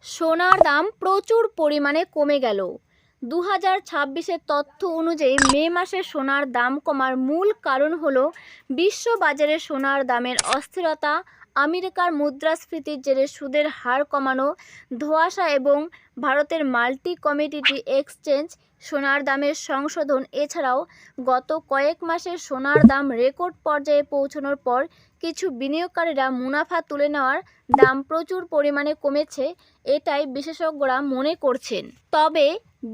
সোনার দাম প্রচুর পরিমাণে কমে গেল। 2026-এর তথ্য অনুযায়ী মে মাসে সোনার দাম কমার মূল কারণ হলো বিশ্ববাজারে সোনার দামের অস্থিরতা, আমেরিকার মুদ্রাস্ফীতির জেরে সুদের হার কমানো, ধোঁয়াশা এবং ভারতের মাল্টি কমোডিটি এক্সচেঞ্জ সোনার দামের সংশোধন। এছাড়াও গত কয়েক মাসে সোনার দাম রেকর্ড পর্যায়ে পৌঁছানোর পর কিছু বিনিয়োগকারীরা মুনাফা তুলে নেওয়ার দাম প্রচুর পরিমাণে কমেছে, এটাই বিশেষজ্ঞরা মনে করছেন। তবে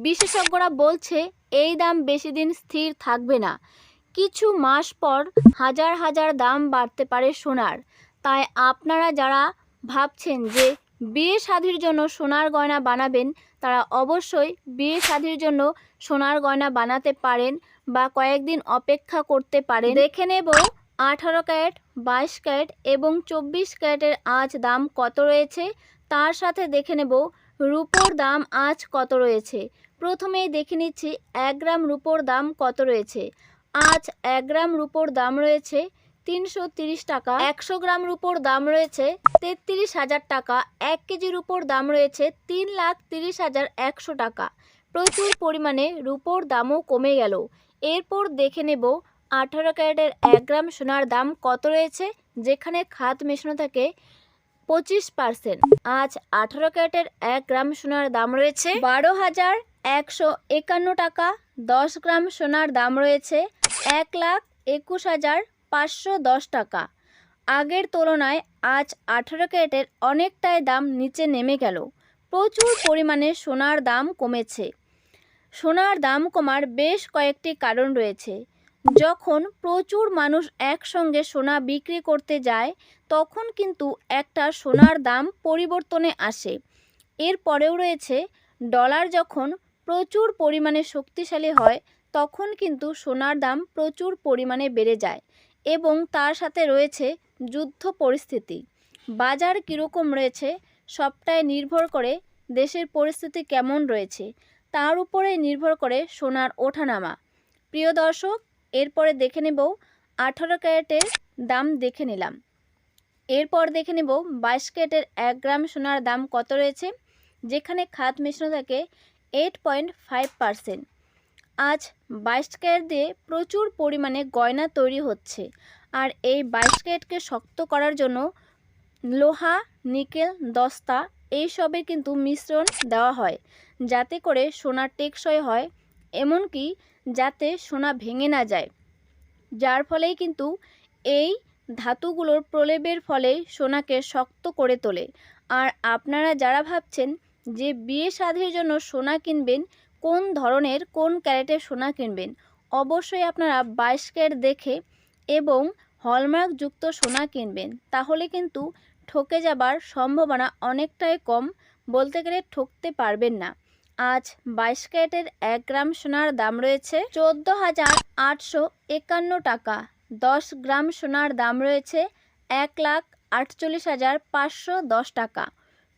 বিশেষজ্ঞরা বলছে এই দাম বেশি দিন স্থির থাকবে না। কিছু মাস পর হাজার হাজার দাম বাড়তে পারে সোনার। তাই আপনারা যারা ভাবছেন যে বিয়ে শাদীর জন্য সোনার গয়না বানাবেন, তারা অবশ্যই বিয়ে শাদীর জন্য সোনার গয়না বানাতে পারেন বা কয়েকদিন অপেক্ষা করতে পারেন। দেখে নেব 18 ক্যারেট, 22 ক্যারেট এবং 24 ক্যারেটের আজ দাম কত রয়েছে। তার সাথে দেখে নেব রূপোর দাম আজ কত রয়েছে। প্রথমেই দেখে নিচ্ছি 1 গ্রাম রূপোর দাম কত রয়েছে। আজ 1 গ্রাম রূপোর দাম রয়েছে 330 টাকা। 100 গ্রাম রূপোর দাম রয়েছে 33,000 টাকা। 1 কেজি রূপোর দাম রয়েছে 3,30,100 টাকা। প্রচুর পরিমাণে রূপোর দামও কমে গেল। এরপর দেখে নেব 18 ক্যারেটের 1 গ্রাম সোনার দাম কত রয়েছে, যেখানে খাদ মেশানো থাকে 25%। আজ 18 ক্যারেটের 1 গ্রাম সোনার দাম রয়েছে 12,151 টাকা। 10 গ্রাম সোনার দাম রয়েছে 1,21,510 টাকা। আগের তুলনায় আজ 18 ক্যারেটের অনেকটাই দাম নিচে নেমে গেল। প্রচুর পরিমাণে সোনার দাম কমেছে। সোনার দাম কমার বেশ কয়েকটি কারণ রয়েছে। যখন প্রচুর মানুষ একসঙ্গে সোনা বিক্রি করতে যায়, তখন কিন্তু একটা সোনার দাম পরিবর্তনে আসে। এরপরেও রয়েছে ডলার যখন প্রচুর পরিমাণে শক্তিশালী হয়, তখন কিন্তু সোনার দাম প্রচুর পরিমাণে বেড়ে যায়। এবং তার সাথে রয়েছে যুদ্ধ পরিস্থিতি। বাজার কীরকম রয়েছে সবটাই নির্ভর করে দেশের পরিস্থিতি কেমন রয়েছে, তার উপরে নির্ভর করে সোনার ওঠানামা। প্রিয় দর্শক, এরপরে দেখে নেব 18 ক্যারেটের দাম দেখে নিলাম। এরপর দেখে নেব 22 ক্যারেটের 1 গ্রাম সোনার দাম কত রয়েছে, যেখানে খাদ মেশানো থাকে 8.5%। আজ 22 ক্যারেট দিয়ে প্রচুর পরিমাণে গয়না তৈরি হচ্ছে। আর এই 22 ক্যারেটকে শক্ত করার জন্য লোহা, নিকেল, দস্তা এইসবের কিন্তু মিশ্রণ দেওয়া হয়, যাতে করে সোনা টেকসই হয়, এমনকি যাতে সোনা ভেঙে না যায়। যার ফলেই কিন্তু এই ধাতুগুলোর প্রলেপের ফলে সোনাকে শক্ত করে তোলে। আর আপনারা যারা ভাবছেন যে বিয়ে শাদীর জন্য সোনা কিনবেন, কোন ধরনের কোন ক্যারেটের সোনা কিনবেন, অবশ্যই আপনারা 22 ক্যারেট দেখে এবং হলমার্কযুক্ত সোনা কিনবেন। তাহলে কিন্তু ঠকে যাবার সম্ভাবনা অনেকটাই কম, বলতে গেলে ঠকতে পারবেন না। আজ 22 ক্যারেটের 1 গ্রাম সোনার দাম রয়েছে 14,851 টাকা। 10 গ্রাম সোনার দাম রয়েছে 1,48,510 টাকা।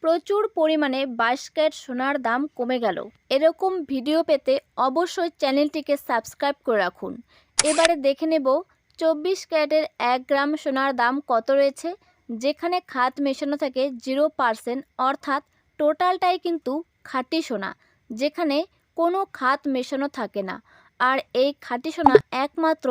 প্রচুর পরিমাণে 22 ক্যারেট সোনার দাম কমে গেল। এরকম ভিডিও পেতে অবশ্যই চ্যানেলটিকে সাবস্ক্রাইব করে রাখুন। এবারে দেখে নেব 24 ক্যারেটের 1 গ্রাম সোনার দাম কত রয়েছে, যেখানে খাদ মেশানো থাকে 0%, অর্থাৎ টোটালটাই কিন্তু খাঁটি সোনা, যেখানে কোনো খাদ মেশানো থাকে না। আর এই খাঁটি সোনা একমাত্র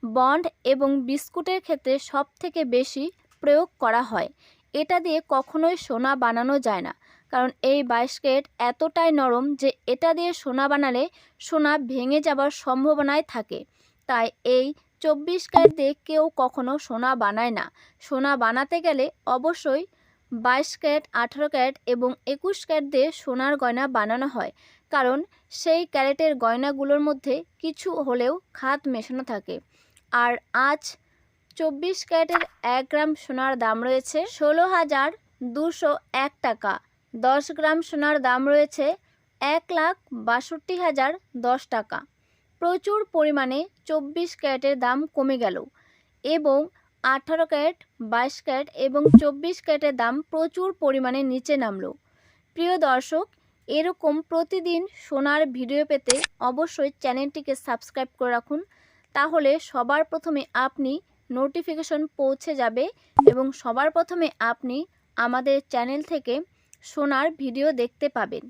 বন্ড এবং বিস্কুটের ক্ষেত্রে সবথেকে বেশি প্রয়োগ করা হয়। এটা দিয়ে কখনোই সোনা বানানো যায় না, কারণ এই 22 ক্যারেট এতটাই নরম যে এটা দিয়ে সোনা বানালে সোনা ভেঙে যাবার সম্ভাবনাই থাকে। তাই এই 24 ক্যারেট দিয়ে কেউ কখনো সোনা বানায় না। সোনা বানাতে গেলে অবশ্যই 22 ক্যারেট, 18 ক্যারেট এবং 21 ক্যারেট দিয়ে সোনার গয়না বানানো হয়, কারণ সেই ক্যারেটের গয়নাগুলোর মধ্যে কিছু হলেও খাদ মেশানো থাকে। আর আজ 24 ক্যারেটের 1 গ্রাম সোনার দাম রয়েছে 16,201 টাকা। 10 গ্রাম সোনার দাম রয়েছে 1,62,010 টাকা। প্রচুর পরিমাণে 24 ক্যারেটের দাম কমে গেল এবং 18 ক্যারেট, 22 ক্যারেট এবং 24 ক্যারেটের দাম প্রচুর পরিমাণে নিচে নামলো। প্রিয় দর্শক, এরকম প্রতিদিন সোনার ভিডিও পেতে অবশ্যই চ্যানেলটিকে সাবস্ক্রাইব করে রাখুন। তাহলে সবার প্রথমে আপনি নোটিফিকেশন পৌঁছে যাবে এবং সবার প্রথমে আপনি আমাদের চ্যানেল থেকে সোনার ভিডিও দেখতে পাবেন।